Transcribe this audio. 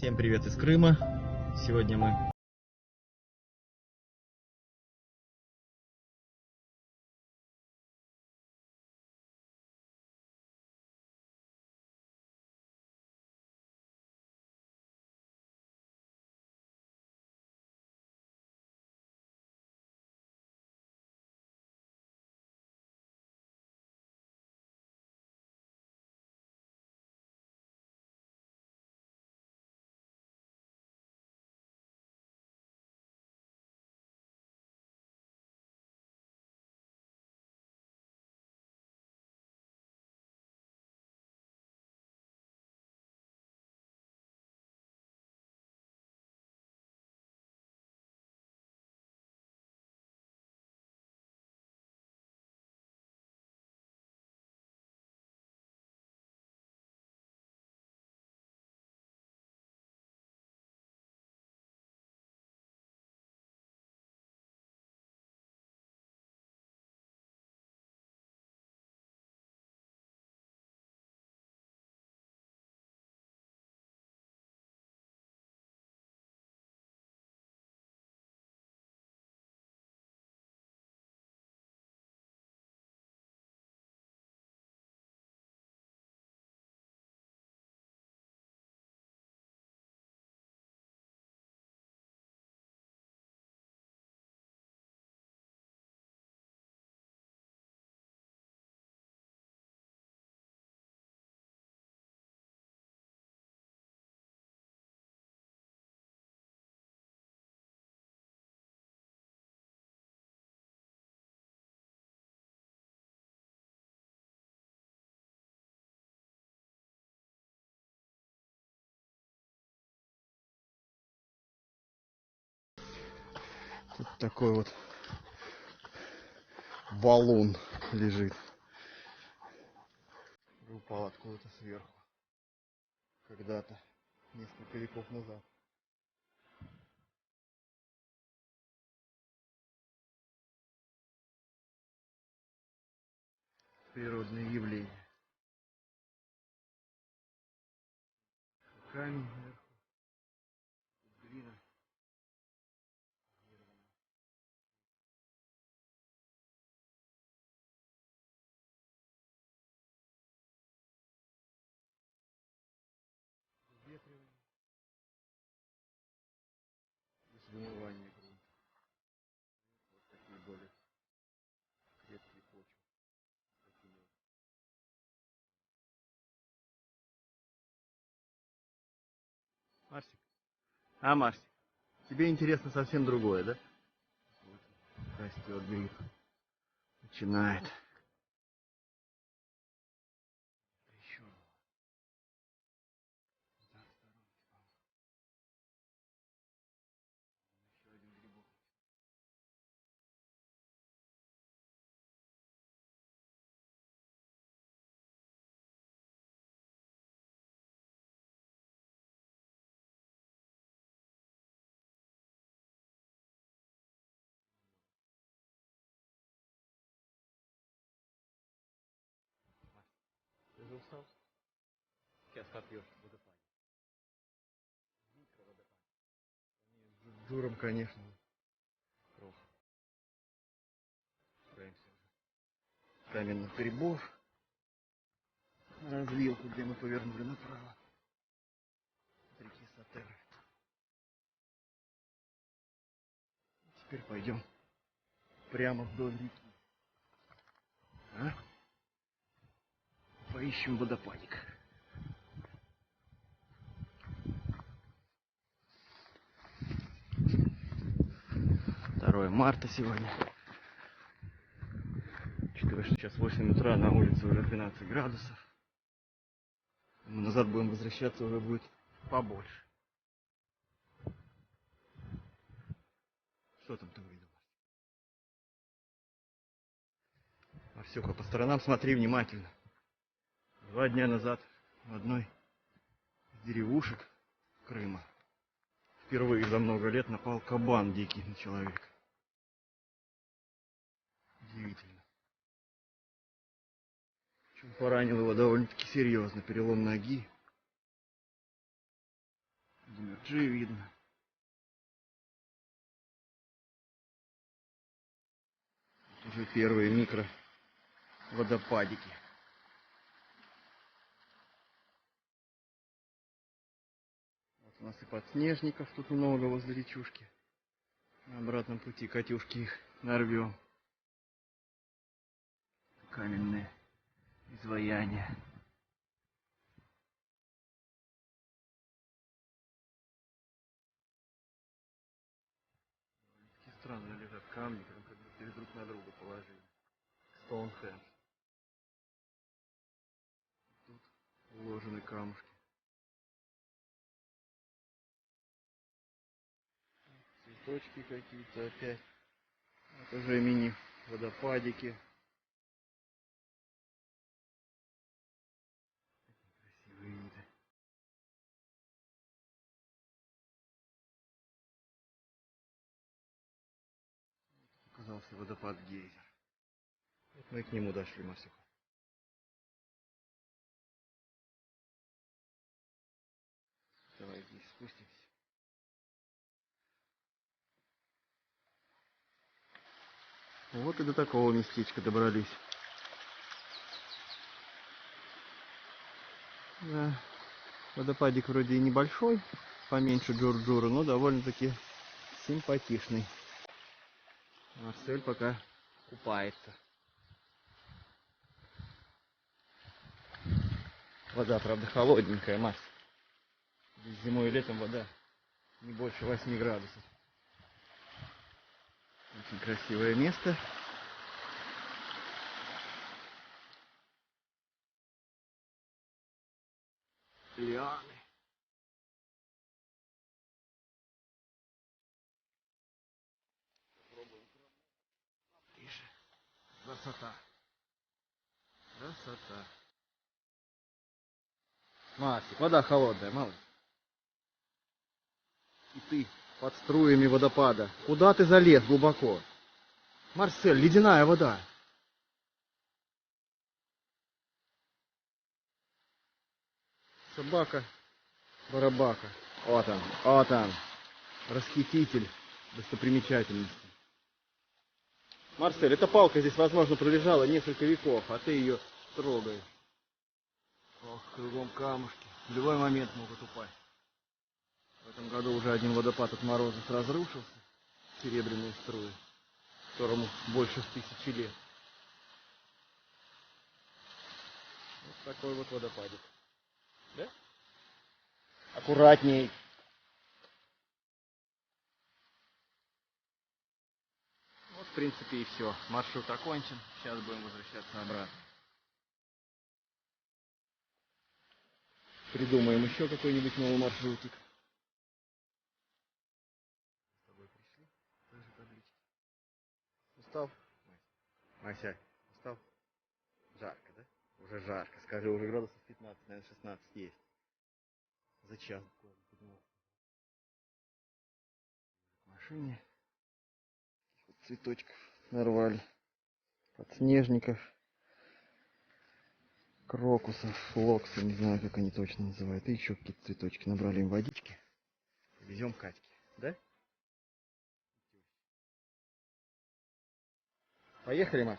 Всем привет из Крыма. Сегодня мы тут такой вот валун лежит. Упал откуда-то сверху. Когда-то, несколько веков назад. Природные явления. Камень вверху, глина. Ветрено. Здесь вымывание грунта. Вот такие более крепкие почвы. Такие. Марсик. Марсик, тебе интересно совсем другое, да? Вот растет гриб. Начинает. Еще. Еще один грибок. Ты же устал? Сейчас попьешь водопад. Микроводопад. С дуром, конечно. Крох. Справимся уже. Каменных грибов. Развилку, где мы повернули направо. От реки Сатера. Теперь пойдем прямо вдоль реки. Поищем водопадик. 2 марта сегодня. Учитывая, что сейчас 8 утра, на улице уже 12 градусов. Мы назад будем возвращаться, уже будет побольше. Что там ты увидел? Арсюха, по сторонам смотри внимательно. 2 дня назад в одной из деревушек Крыма впервые за много лет напал кабан дикий на человека. Удивительно. Причем поранил его довольно-таки серьезно. Перелом ноги. Лоджии видно. Тут уже первые микро водопадики. Вот у нас и подснежников тут много возле речушки. На обратном пути Катюшки их нарвем. Каменные изваяния. Такие странные лежат камни, прям как будто их друг на друга положили. Стоунхендж. Тут уложены камушки. Цветочки какие-то опять. Это уже мини-водопадики. Красивые виды. Оказался водопад Гейзер. Вот мы и к нему дошли, Масюха. Давай здесь спустимся. Вот и до такого местечка добрались. Да. Водопадик вроде и небольшой, поменьше Джурджура, но довольно-таки симпатичный. Марсель пока купается. Вода, правда, холодненькая, Марс. Здесь зимой и летом вода не больше 8 градусов. Очень красивое место. Лианы. Тише. Красота. Красота. Масик, вода холодная, мало. И ты под струями водопада. Куда ты залез глубоко? Марсель, ледяная вода. Собака, барабака. Вот он, вот он. Расхититель достопримечательности. Марсель, эта палка здесь, возможно, пролежала несколько веков, а ты ее трогаешь. Ох, кругом камушки. В любой момент могут упасть. В этом году уже один водопад от морозов разрушился. Серебряные струи, которому больше 1000 лет. Вот такой вот водопадик. Да? Аккуратней. Вот, в принципе, и все. Маршрут окончен. Сейчас будем возвращаться обратно. Придумаем еще какой-нибудь новый маршрутик. С тобой пришли. Даже таблички. Устал? Мася, устал? Жарко, да? Уже жарко. Скажи, уже градусов 15, наверное, 16 есть. За час. В машине. Цветочков нарвали. Подснежников. Крокусов, флоксов, не знаю, как они точно называют. И еще какие-то цветочки. Набрали им водички. Везем Катьке. Да? Поехали, Маш?